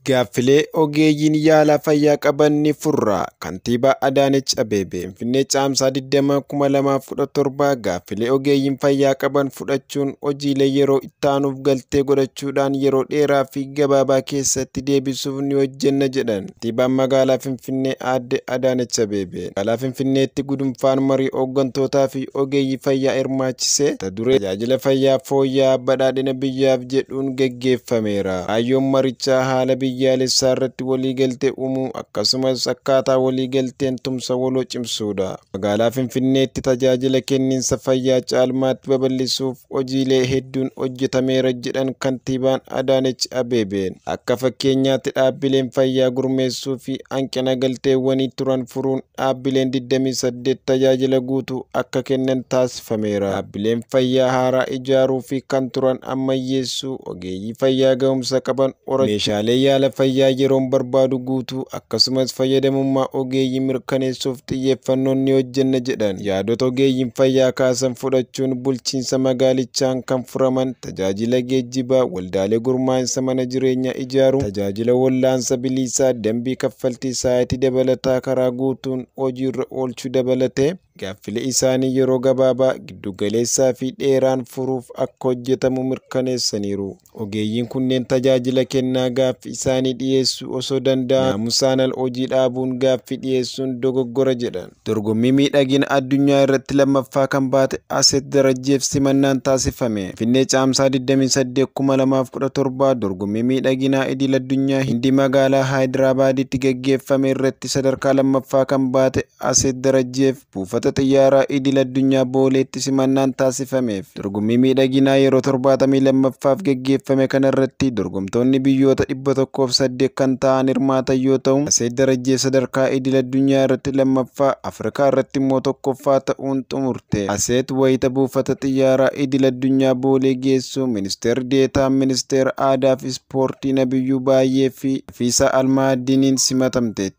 Gaaffilee ogeeyyiin yaala fayyaa qaban ni furra. Kantiibaa Adaanech Abeebee Finfinnee caamsaa 20/2017 gaaffilee ogeeyyiin fayyaa qaban fudhachuun hojiilee yeroo itti aanuuf galtee godhachuudhaan yeroo dheeraa fi gabaabaa keessatti deebisuuf ni hojjenna jedhan kantiibaan magaalaa Finfinnee Aadde Adaanech Abeebee. Magaalaa Finfinneetti gudunfaan marii hooggantootaa fi ogeeyyii fayyaa hirmaachisee mata duree tajaajila fayyaa fooyya'aa badhaadhina biyyaaf jedhuun gaggeeffameera. Kaayyoon marichaa haala biyyaalessaa irratti waliigaltee uumuu akkasumas akkaataa waliigalteen tumsa waloo cimsuudha. Magaalaa Finfinneetti tajaajila kenniinsa fayyaa caalmaatti babal'isuuf hojiilee hedduun hojjetameera jedhan kantiibaan Adaanech Abeebeen. Akka fakkeenyaatti dhaabbileen fayyaa gurmeessuu fi hanqina galteewwanii turan furuun dhaabbileen 28 tajaajila guutuu akka kennan taasifameera. Dhaabbileen fayyaa haaraa ijaaruu fi kan turan ammayyeessuu, ogeeyyii fayyaa ga'umsa qaban horachuu, meeshaalee yaala fayyaa yeroon barbaadu guutuu akkasumas fayyadamummaa ogeeyyii mirkaneessuuf xiyyeeffannoon ni hojjenna jedhan. Yaadota ogeeyyiin fayyaa kaasan fudhachuun bulchiinsa magaalichaan kan furaman tajaajila geejjibaa, waldaalee gurmaa'insa mana jireenyaa ijaaruu, tajaajila wallaansa bilisaa, dambii kaffaltii sa'aatii dabalataa karaa guutuun hojiirra oolchuu dabalatee gaaffilee isaanii yeroo gabaabaa, giddugaleessaa fi dheeraan furuuf akka hojjetamu mirkaneessaniiru. Ogeeyyiin kunneen tajaajila kennaa gaaffii isaanii dhiyeessuu osoo danda'an naamusaan al hojii dhaabuun gaaffii dhiyeessuun dogoggora jedhan. Dorgommii miidhagina addunyaa irratti lammaffaa kan baate Aseet Darajjeef simannaan taasifame. Finfinnee caamsaa 28/2017 dorgommii miidhaginaa idil addunyaa Hindii magaalaa Haayidirabaaditti gaggeeffame irratti sadarkaa lammaffaa kan baate Aseet Darajjeef buufata xiyyaaraa idil addunyaa Booleetti simannaan taasifameef. Dorgommii miidhaginaa yeroo 72ffaaf gaggeeffame kanarratti dorgomtoonni biyyoota 108 kan ta'an hirmaatan yoo ta'u, Aseet Darajjee sadarkaa idil addunyaa irratti lammaffaa, Afrikaa irratti immoo tokkoffaa ta'uun xumurte. Aseet wayita buufata xiyyaaraa idil addunyaa Boolee geessu ministeerri deetaan ministeera aadaa fi ispoortii Nabiyyuu Baayyee fi Fiisaa Almaadiiniin simatamteetti.